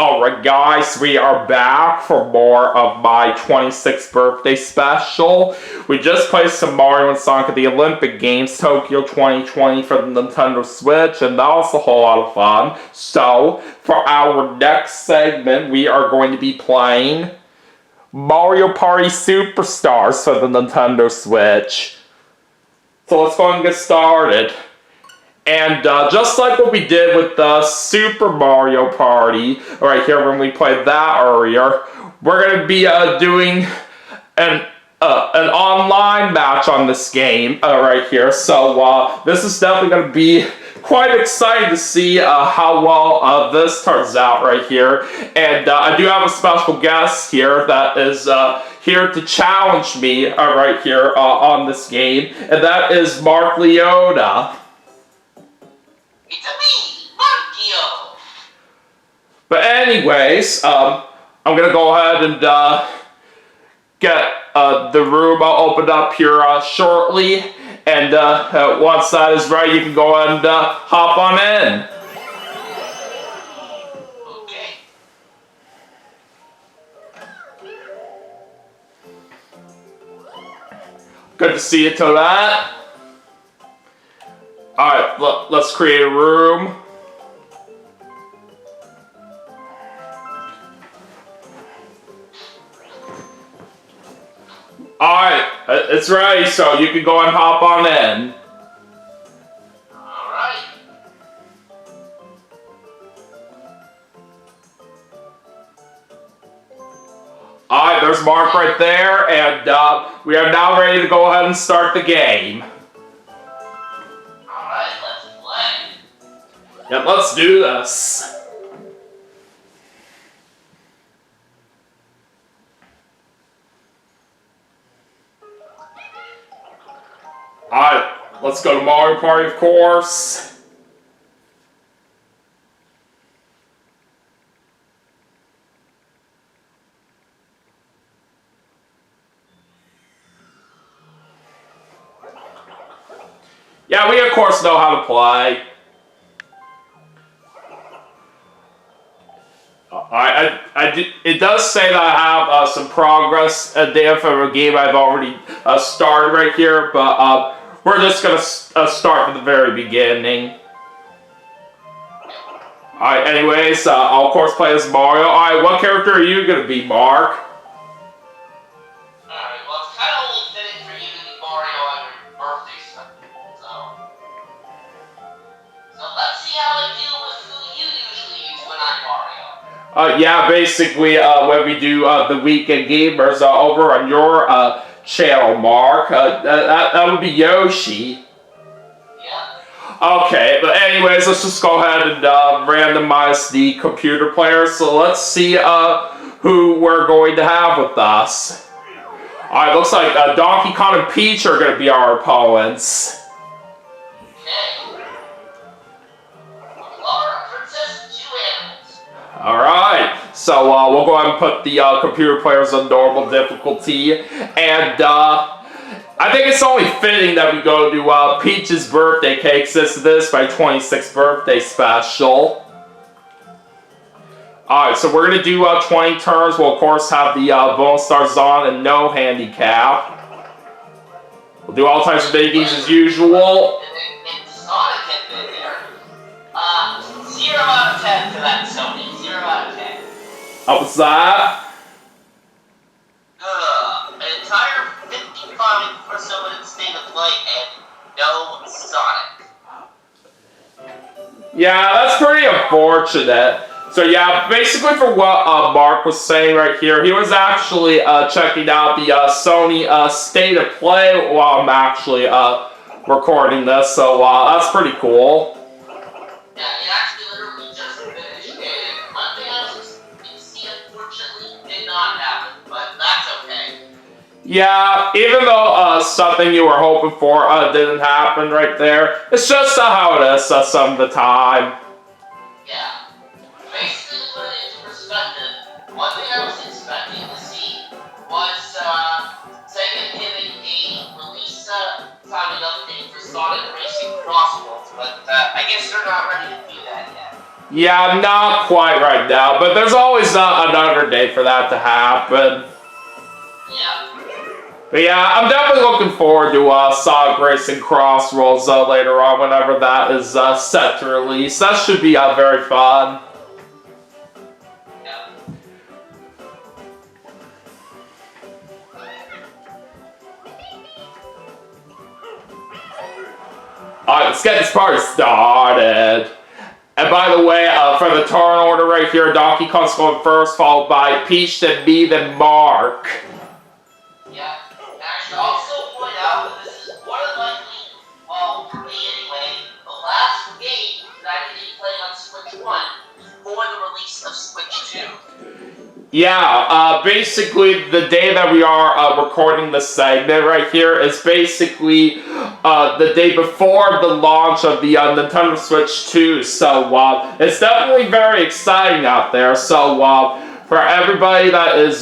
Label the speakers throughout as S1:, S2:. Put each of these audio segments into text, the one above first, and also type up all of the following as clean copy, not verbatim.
S1: Alright guys, we are back for more of my 26th birthday special. We just played some Mario and Sonic at the Olympic Games, Tokyo 2020 for the Nintendo Switch, and that was a whole lot of fun. So, for our next segment, we are going to be playing Mario Party Superstars for the Nintendo Switch. So let's go ahead and get started. And just like what we did with the Super Mario Party, right here when we played that earlier, we're going to be doing an online match on this game right here. So this is definitely going to be quite exciting to see how well this turns out right here. And I do have a special guest here that is here to challenge me right here on this game, and that is Mark Liotta.
S2: It's me, Mario!
S1: But anyways, I'm gonna go ahead and get the room opened up here shortly, and once that is ready, you can go ahead and hop on in.
S2: Okay.
S1: Good to see you to that. Alright, let's create a room. Alright, it's ready, so you can go and hop on in.
S2: Alright.
S1: Alright, there's Mark right there, and we are now ready to go ahead and start the game.
S2: Alright, let's play.
S1: Yeah, let's do this. Alright, let's go to Mario Party, of course. Yeah, we of course know how to play. It does say that I have some progress there for a game I've already started right here, but we're just gonna start from the very beginning. Alright, anyways, I'll of course play as Mario. Alright, what character are you gonna be, Mark?
S2: Alright, well, it's kind of only fitting for you to be Mario on your birthday so let's see how I deal with who you usually use when I'm Mario.
S1: Yeah, basically, when we do the Weekend Gamers over on your channel, Mark, that would be Yoshi.
S2: Yeah.
S1: Okay, but anyways, let's just go ahead and randomize the computer players. So let's see who we're going to have with us. Alright, looks like Donkey Kong and Peach are going to be our opponents.
S2: Okay. Laura, Princess, 2 animals.
S1: Alright, so we'll go ahead and put the computer players on normal difficulty, and I think it's only fitting that we go to Peach's birthday cake, since this is my 26th birthday special. Alright, so we're going to do 20 turns. We'll of course have the bonus stars on and no handicap. We'll do all types of biggies as usual.
S2: And Sonic had been there. 0 out of 10 for that, Sony. 0 out of 10.
S1: How was that?
S2: An entire 55 for someone in State of Play and no Sonic.
S1: Yeah, that's pretty unfortunate. So yeah, basically for what Mark was saying right here, he was actually checking out the Sony State of Play while I'm actually recording this, so that's pretty cool.
S2: Yeah, it actually literally just finished, and one thing I was expecting to see unfortunately did not happen, but that's okay.
S1: Yeah, even though something you were hoping for didn't happen right there, it's just how it is some of the time.
S2: Yeah. Basically, to put it into perspective, one thing I was expecting to see was Sega giving a release timing update for Sonic Racing Crossworlds, but I guess they're not ready to do that yet.
S1: Yeah, not quite right now, but there's always another day for that to happen.
S2: Yeah.
S1: But yeah, I'm definitely looking forward to Sonic Racing Crossroads later on, whenever that is set to release. That should be very fun.
S2: Yeah.
S1: Alright, let's get this party started. And by the way, for the turn order right here, Donkey Kong's going first, followed by Peach, then me, then Mark.
S2: Yeah. And I should also point out that this is more than likely, well, for me anyway, the last game that I didn't play on Switch 1 before the release of Switch 2.
S1: Yeah, basically the day that we are recording this segment right here is basically the day before the launch of the Nintendo Switch 2, so it's definitely very exciting out there. So for everybody that is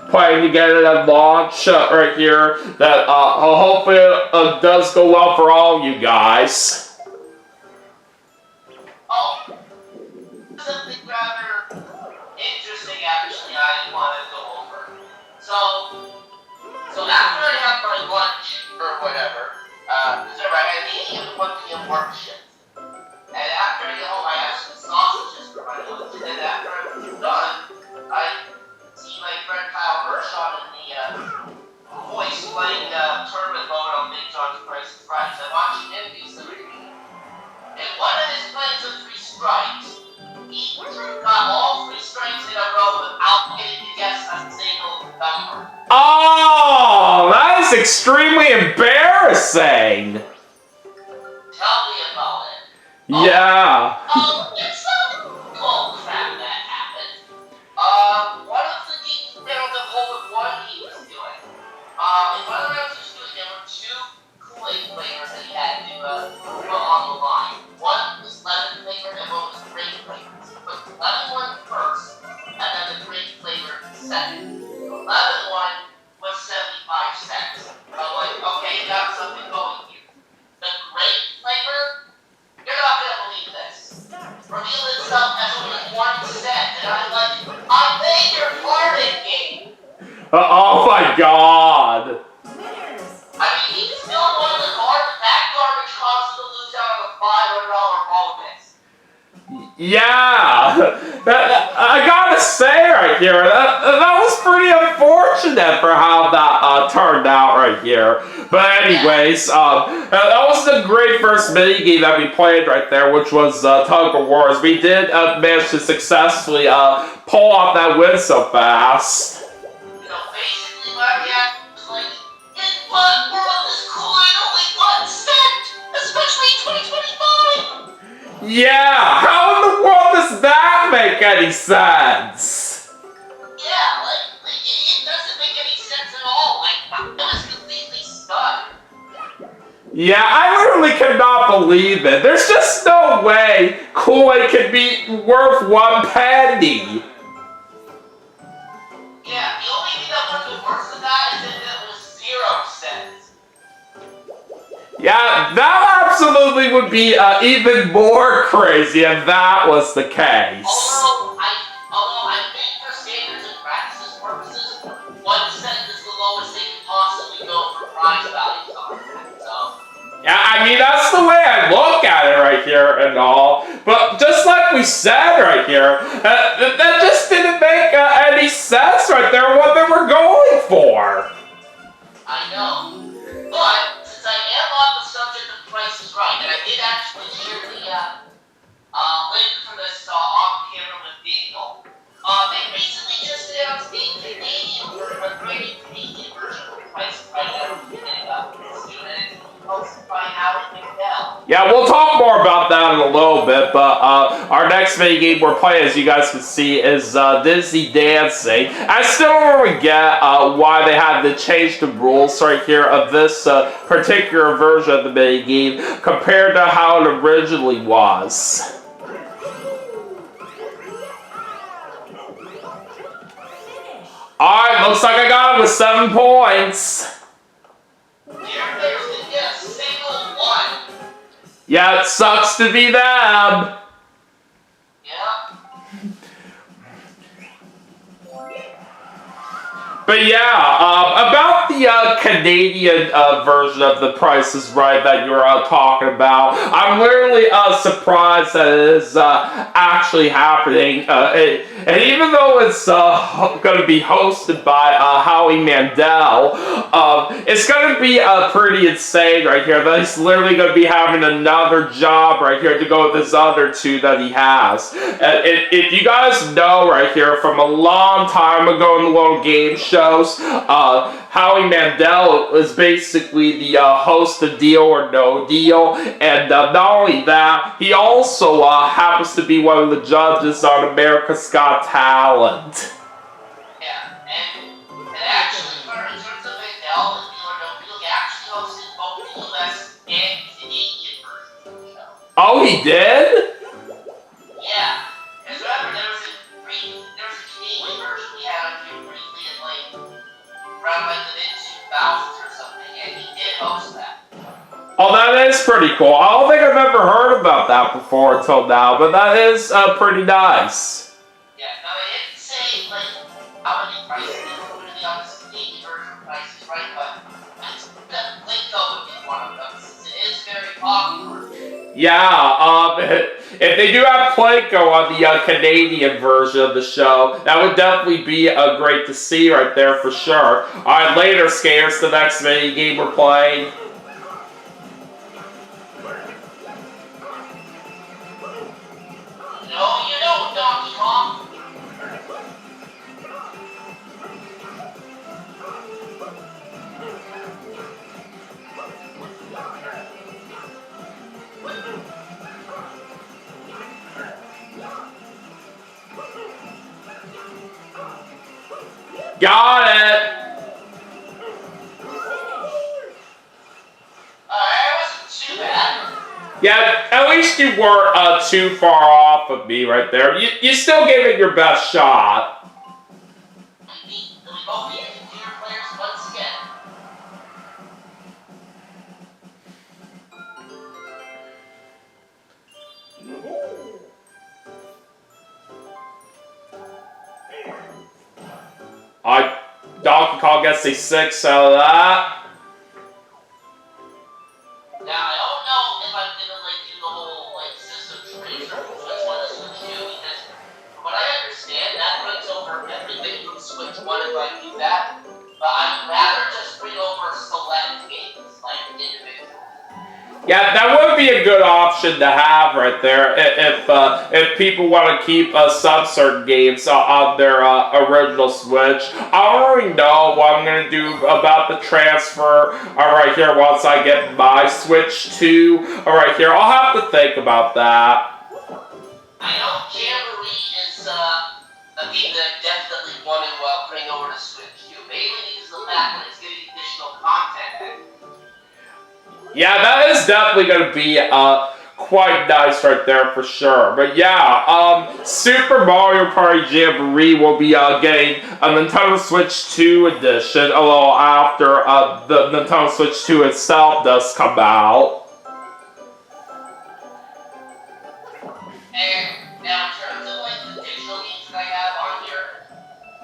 S1: planning to get it at launch right here, that hopefully it does go well for all you guys.
S2: Oh, something rather interesting actually I want to go over. So after I have my lunch or whatever, because I had a meeting at the 1 p.m. work shift. And after I get home, I have some sausages for my lunch. And then after I'm done, I see my friend Kyle Gershon in the voice playing tournament mode on Big John's Price is Right. So I'm watching him do some review. And one of his plays of 3 strikes, he got all 3 strikes in a row without getting to guess a single number.
S1: Oh, that is extremely embarrassing.
S2: Tell me about it.
S1: Yeah.
S2: It's some bull crap that happened. One of the games rounds of hole in one he was doing. In one of the rounds he was doing, there were 2 Kool-Aid flavors that he had to put on the line. One was lemon flavored and one was grape flavored. He put the lemon one first, and then the grape flavor second. The lemon one was 75 cents. I'm like, okay, you got something going here. The grape flavor, you're not gonna believe this, revealed itself as only 1 cent, and I'm like, I made your farming game!
S1: Oh my god.
S2: I mean, he still won the that garbage caused him to lose out on a $500 bonus.
S1: Yeah, I gotta say right here, that was pretty unfortunate for how that turned out right here. But anyways, that was a great first minigame that we played right there, which was Tug of Wars. We did manage to successfully pull off that win so fast.
S2: You know, basically what we had was like, in what world is Kool-Aid only 1 cent? Especially in 2025!
S1: Yeah, how in the world does that make any sense?
S2: Yeah, it doesn't make any sense at all. Like, it was completely stunned.
S1: Yeah, I literally cannot believe it. There's just no way Kool-Aid could be worth 1 penny.
S2: Yeah, the only thing that would have been worse than that is if it was 0 cents.
S1: Yeah, that absolutely would be even more crazy if that was the case.
S2: Although I think for standards and practices purposes, 1 cent is the lowest they can possibly go for prize values on that. So.
S1: Yeah, I mean, that's the way I look at it right here and all. But just like we said right here, that just didn't make any sense right there what they were going for.
S2: I know. But, since I am on the subject of Price is Right, and I did actually share the link for this off camera with Daniel, they recently just announced a Canadian version, a brand Canadian version of Price is Right that will be getting up soon, and it's hosted by Howard McNell.
S1: Yeah, we'll talk more about that in a little bit, but our next minigame we're playing, as you guys can see, is Disney Dancing. I still don't really get why they had to change the rules right here of this particular version of the minigame compared to how it originally was. Alright, looks like I got it with 7 points.
S2: Yes, single one.
S1: Yeah, it sucks to be them. But yeah, about the Canadian version of The Price is Right that you were talking about, I'm literally surprised that it is actually happening. And even though it's going to be hosted by Howie Mandel, it's going to be pretty insane right here. That he's literally going to be having another job right here to go with his other two that he has. If you guys know right here from a long time ago in the little game shows, Howie Mandel is basically the host of Deal or No Deal, and not only that, he also happens to be one of the judges on America's Got Talent.
S2: Yeah, and actually, in terms of Mandel and Deal or No Deal, he actually hosted both the US and Canadian versions of the show.
S1: Oh, he did?
S2: Yeah, because remember, there was a Canadian version we had on here briefly in around the mid-2000s or something, and he did host that.
S1: Oh, that is pretty cool. I don't think I've ever heard about that before until now, but that is pretty nice.
S2: Yeah, now they didn't say how many prices they were going to be on this Canadian version prices, right? But that Plinko would be one of them, since it is very popular.
S1: Yeah, if they do have Plinko on the Canadian version of the show, that would definitely be great to see right there for sure. Alright, later, Skaters, the next mini game we're playing.
S2: No, you don't, Donkey Kong.
S1: Got it!
S2: It wasn't too bad.
S1: Yeah, at least you weren't too far off of me right there. You still gave it your best shot.
S2: We both beat the computer players once again.
S1: Donkey Kong gets a 6 out of that.
S2: Now, I don't know if I'm gonna do the whole system trees or which one to switch to, because from what I understand, that brings over everything from Switch 1 if I do that. But I'd rather just bring over select games, like individual.
S1: Yeah, that would be a good option to have right there if people want to keep some certain games on their original Switch. I already know what I'm going to do about the transfer right here once I get my Switch 2 right here. I'll have to think about that.
S2: I know Jamboree is a game that I definitely want to bring over to Switch 2, mainly because of the fact that it's getting additional content.
S1: Yeah, that is definitely going to be quite nice right there for sure. But yeah, Super Mario Party Jamboree will be getting a Nintendo Switch 2 edition a little after the Nintendo Switch 2 itself does come out.
S2: And now in terms of the digital games that I have on here,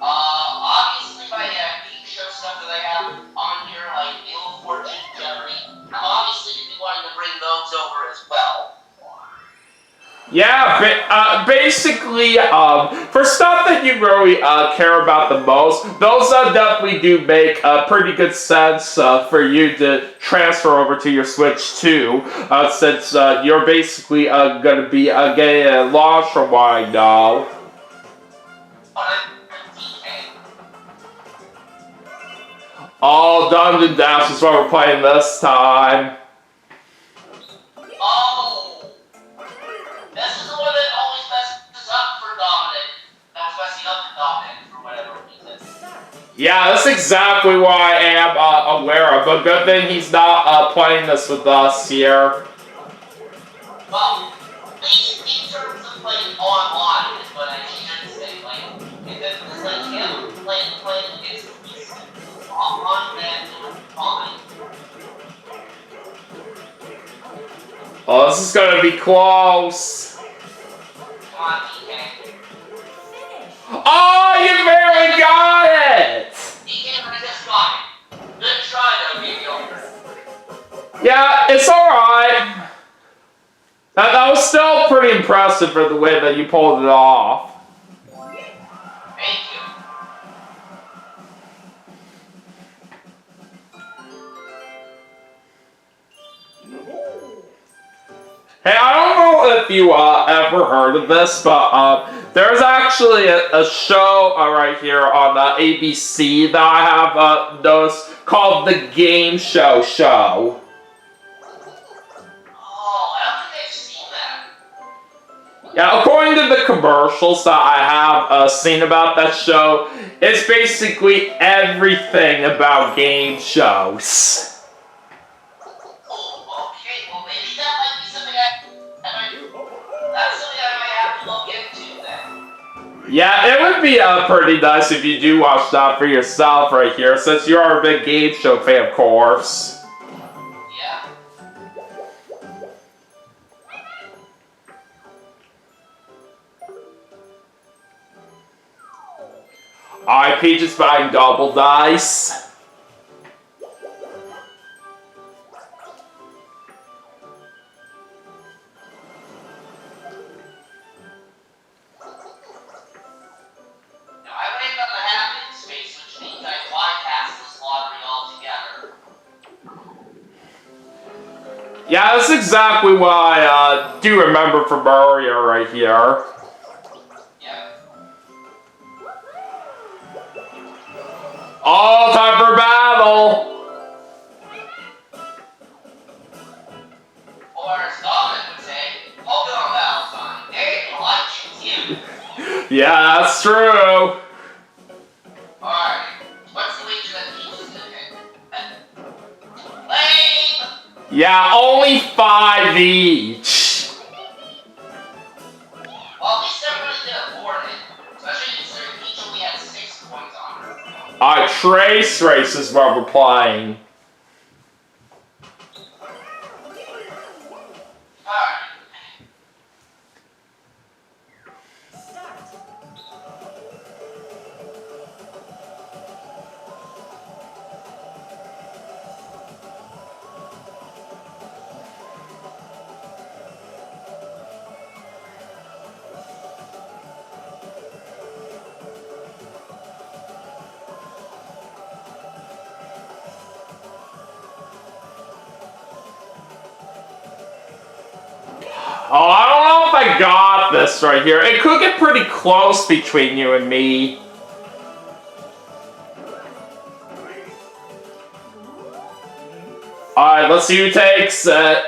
S2: obviously my game show stuff that I have on here, like Wheel of Fortune, Jeopardy, I'm obviously going to be wanting to bring those over as well.
S1: Yeah, basically, for stuff that you really care about the most, those definitely do make pretty good sense for you to transfer over to your Switch 2, since you're basically going to be getting a launch from what I know. Oh, Dungeon Dash is what we're playing this time.
S2: Oh! This is the one that always messes up for Dominic. That was messing up for Dominic for whatever reason.
S1: Yeah, that's exactly what I am aware of, but good thing he's not playing this with us here.
S2: Well, at least in terms of playing online is what I should say. Because him playing against on that fine.
S1: Oh, this is gonna be close.
S2: Come on, DK.
S1: Oh, you barely got it!
S2: DK,
S1: impressive for the way that you pulled it off.
S2: Thank you.
S1: Hey, I don't know if you ever heard of this, but there's actually a show right here on ABC that I have noticed called The Game Show Show.
S2: Oh, I don't think I've seen that.
S1: Yeah, according to the commercials that I have seen about that show, it's basically everything about game shows.
S2: Oh, okay. Well, maybe that might be something that's something I might have to look into then.
S1: Yeah, it would be pretty nice if you do watch that for yourself right here, since you are a big game show fan, of course.
S2: Yeah.
S1: Alright, Peach is buying double dice.
S2: Now, I ran out of habit space, which means I bypassed this lottery altogether.
S1: Yeah, that's exactly what I do remember from Mario right here.
S2: Yeah.
S1: All time for battle!
S2: Or as Donovan would say, hold on, Valentine. Hey, I choose you.
S1: Yeah, that's true.
S2: Alright. What's the wager that Peach is gonna hit? Lame!
S1: Yeah, only 5 each.
S2: Well, at least everybody did afford it. Especially considering Peach only had 6 coins on her.
S1: Alright, Trace Race is what we're playing.
S2: Alright.
S1: Oh, I don't know if I got this right here. It could get pretty close between you and me. Alright, let's see who takes it.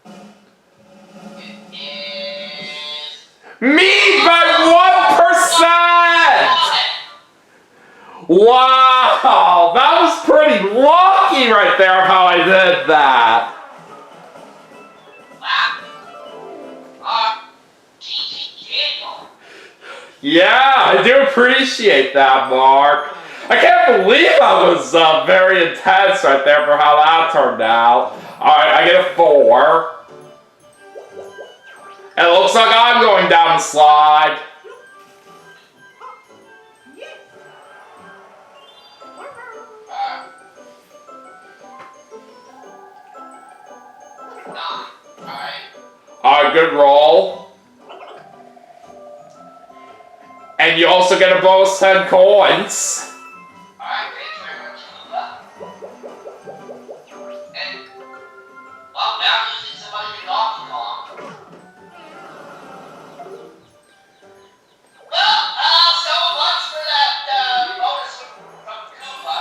S2: It is...
S1: Me by 1%! Wow, that was pretty lucky right there how I did that. Yeah, I do appreciate that, Mark. I can't believe I was very intense right there for how that turned out. Alright, I get a 4. And it looks like I'm going down the slide. Alright, good roll. And you also get a bonus 10 coins.
S2: Alright, thank you very much, Luba. And, well, now I'm using some of your Donkey Kong. Well, so much for that, bonus from Koopa.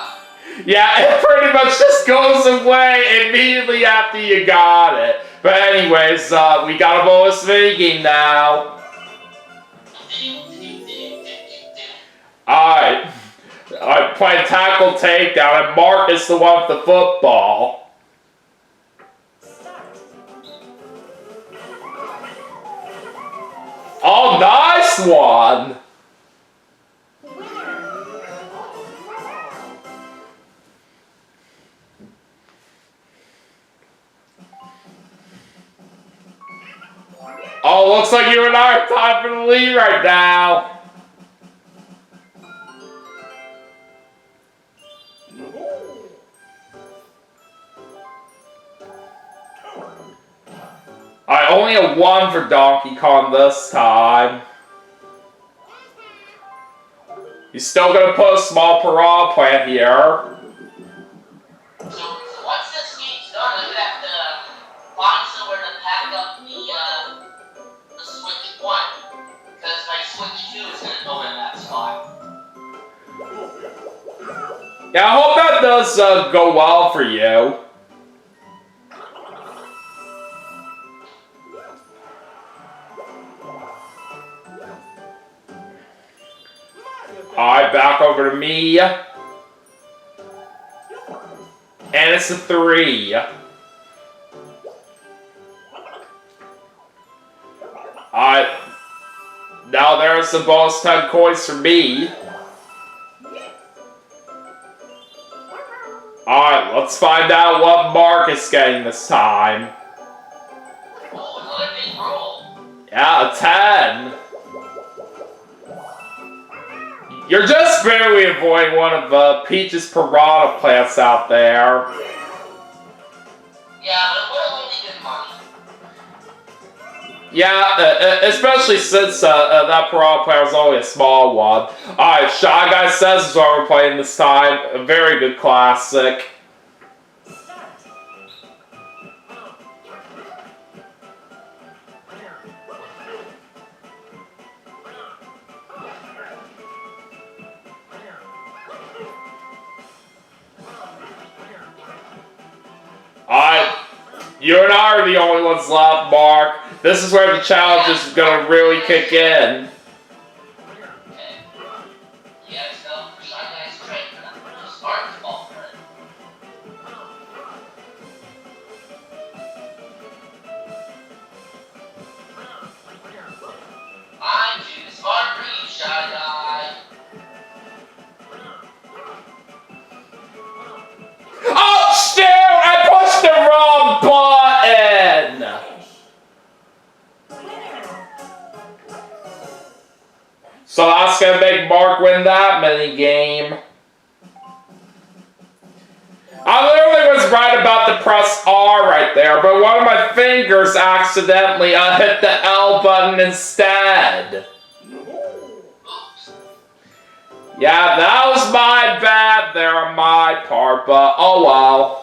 S1: Yeah, it pretty much just goes away immediately after you got it. But anyways, we got a bonus minigame now. Alright. Alright, playing tackle takedown, and Mark is the one with the football. Oh, nice one! Oh, looks like you and I are tied for the lead right now. Alright, only a 1 for Donkey Kong this time. He's still gonna put a small piranha plant here.
S2: So once this game's done, I'm gonna have to find somewhere to pack up the Switch 1. Because my Switch 2 is gonna go in that spot.
S1: Yeah, I hope that does go well for you. Alright, back over to me. And it's a 3. Alright. Now there's the bonus 10 coins for me. Alright, let's find out what Mark is getting this time.
S2: Oh, another big roll.
S1: Yeah, a 10. You're just barely avoiding one of Peach's piranha plants out there.
S2: Yeah, but it would have only been money.
S1: Yeah, especially since that piranha plant was only a small one. Alright, Shy Guy Says is what we're playing this time. A very good classic. You and I are the only ones left, Mark. This is where the challenge is gonna really kick in.
S2: Okay. Yeah, so Shy Guy's great, but I'm gonna start small for it. I'm too smart for you, Shy Guy.
S1: Oh, shoot! I pushed the wrong button! So that's gonna make Mark win that mini game. I literally was right about to press R right there, but one of my fingers accidentally hit the L button instead. Yeah, that was my bad there on my part, but oh well.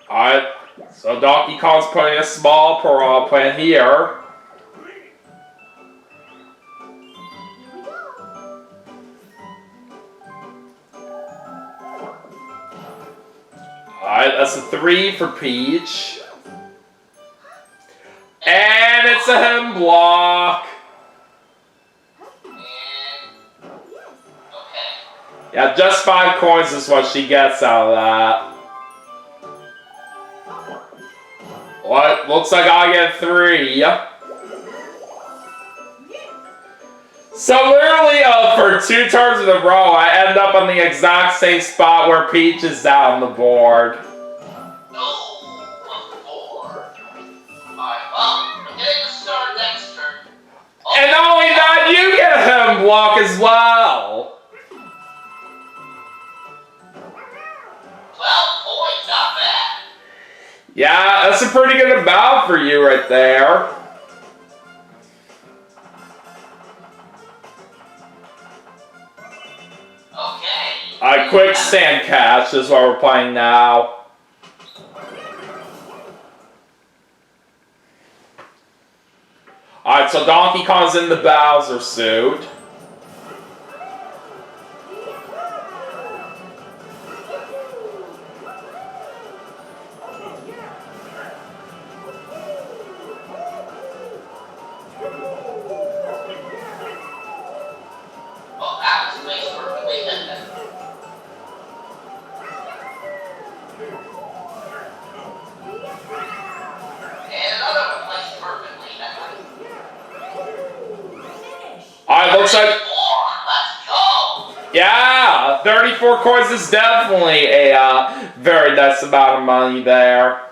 S1: Alright, so Donkey Kong's putting a small piranha plant here. Alright, that's a 3 for Peach. And it's a hidden block. Yeah, just 5 coins is what she gets out of that. What? Looks like I get 3. So literally, for 2 turns in a row, I end up on the exact same spot where Peach is out on the board. And not only that, you get a hidden block as well.
S2: 12 points, not bad.
S1: Yeah, that's a pretty good amount for you right there.
S2: Okay.
S1: Quicksand catch is what we're playing now. Alright, so Donkey Kong's in the Bowser suit.
S2: Oh, that was placed perfectly. And another one placed perfectly.
S1: Alright, looks like...
S2: Let's go!
S1: Yeah! 34 coins is definitely a very nice amount of money there.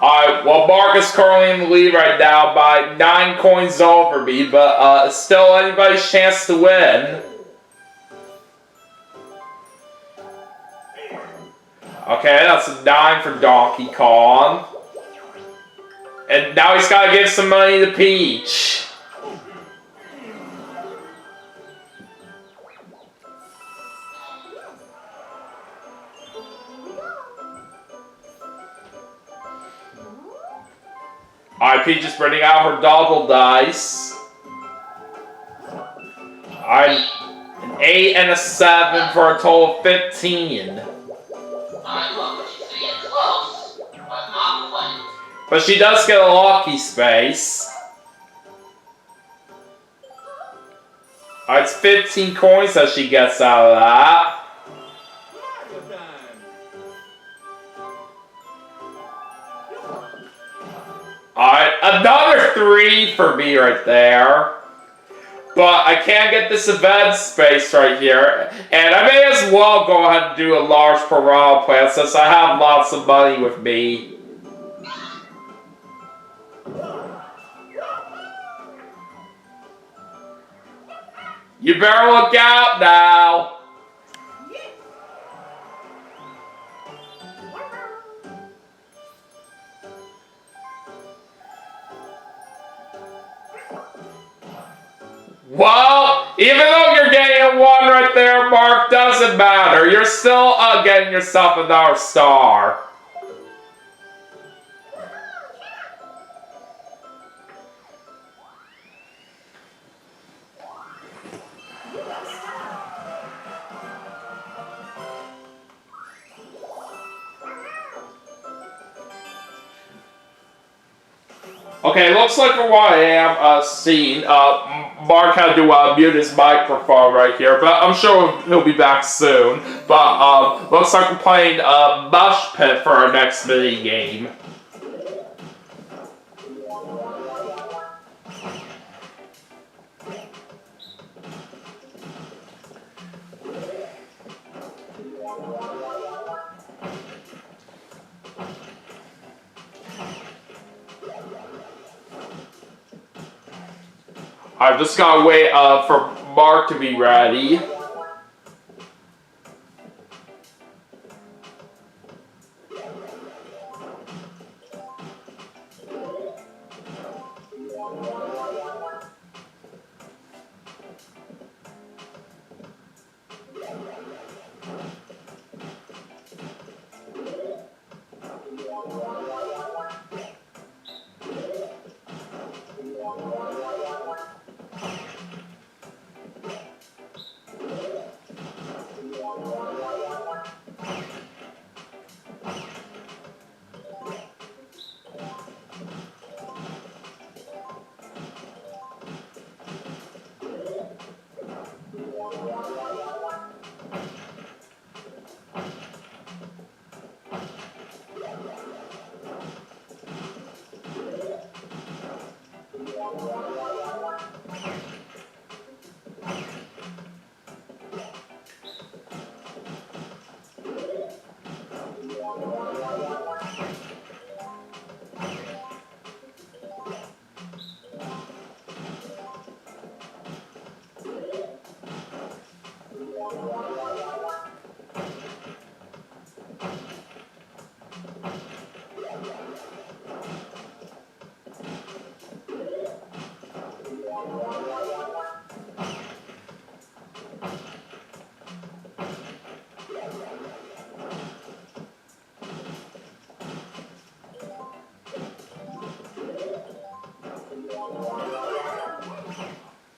S1: Alright, well, Mark is currently in the lead right now by 9 coins over me, but still anybody's chance to win. Okay, that's a 9 for Donkey Kong. And now he's gotta give some money to Peach. Alright, Peach is bringing out her double dice. Alright, an 8 and a 7 for a total of 15.
S2: Alright, look, she's getting close, but not quite.
S1: But she does get a lucky space. Alright, it's 15 coins that she gets out of that. Alright, another 3 for me right there. But I can't get this event space right here. And I may as well go ahead and do a large piranha plant since I have lots of money with me. You better look out now. Well, even though you're getting a 1 right there, Mark, doesn't matter. You're still getting yourself another star. Okay, looks like from what I am seeing, Mark had to mute his microphone right here, but I'm sure he'll be back soon. But looks like we're playing Mush Pit for our next mini game. I've just gotta wait for Mark to be ready.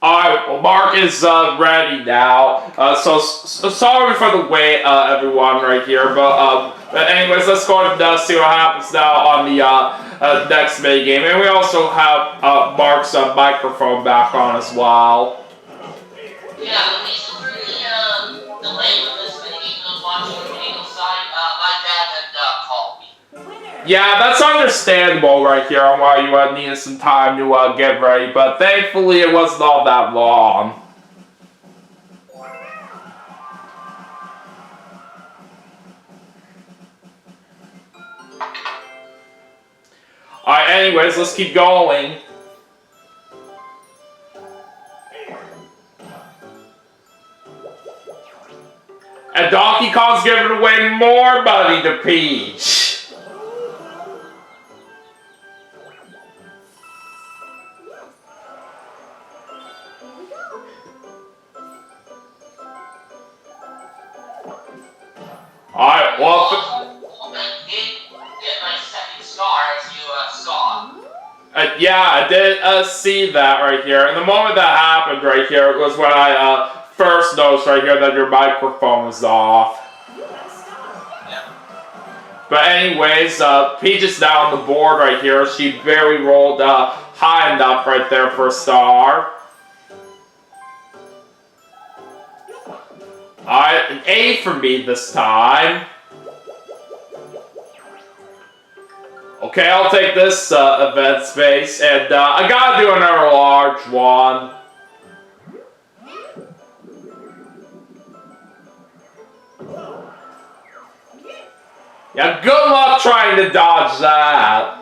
S1: Alright, well, Mark is ready now. So sorry for the wait, everyone, right here. But anyways, let's go ahead and see what happens now on the next mini game. And we also have Mark's microphone back on as well.
S2: Yeah, the reason for the delay with this video is watching the video side, my dad had called me.
S1: Yeah, that's understandable right here on why you needed some time to get ready, but thankfully it wasn't all that long. Alright, anyways, let's keep going. And Donkey Kong's giving away more money to Peach. Alright, well... yeah, I did see that right here. And the moment that happened right here was when I first noticed right here that your microphone was off. But anyways, Peach is now on the board right here. She barely rolled high enough right there for a star. Alright, an A for me this time. Okay, I'll take this event space, and I gotta do another large one. Yeah, good luck trying to dodge that.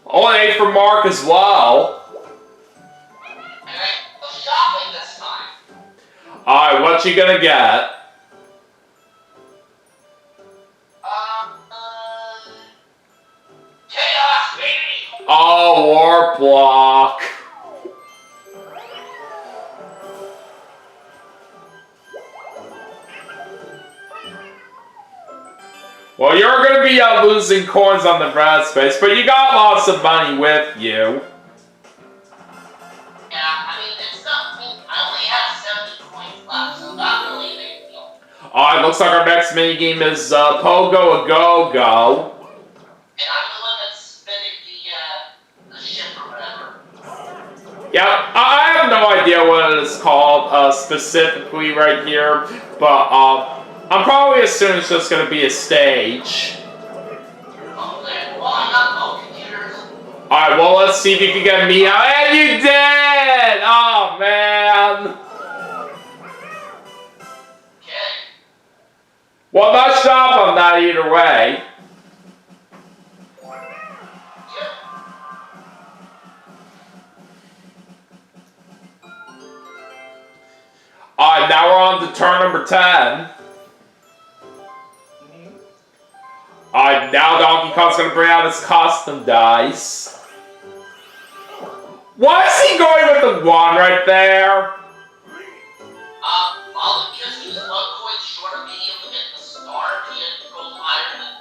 S1: Oh, an A for Mark as well. Alright, what you gonna get?
S2: Chaos, baby!
S1: Oh, Warp Block. Well, you're gonna be losing coins on the red space, but you got lots of money with you. Alright, looks like our next minigame is Pogo a Go-Go.
S2: And I'm the one that's spinning the ship or whatever.
S1: Yeah, I have no idea what it is called specifically right here, but I'm probably assuming it's just going to be a stage.
S2: Okay, well, I got no computers.
S1: Alright, well, let's see if you can get me out. And you did! Oh, man! Well, nice job on that either way. Alright, now we're on to turn number 10. Alright, now Donkey Kong's gonna bring out his custom dice. Why is he going with the 1 right there?
S2: Well, because he was 1 point short of being able to get the star, he had to go higher than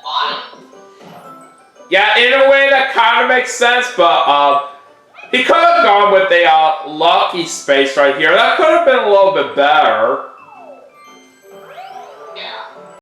S2: 5.
S1: Yeah, in a way that kind of makes sense, but he could have gone with a lucky space right here. That could have been a little bit better.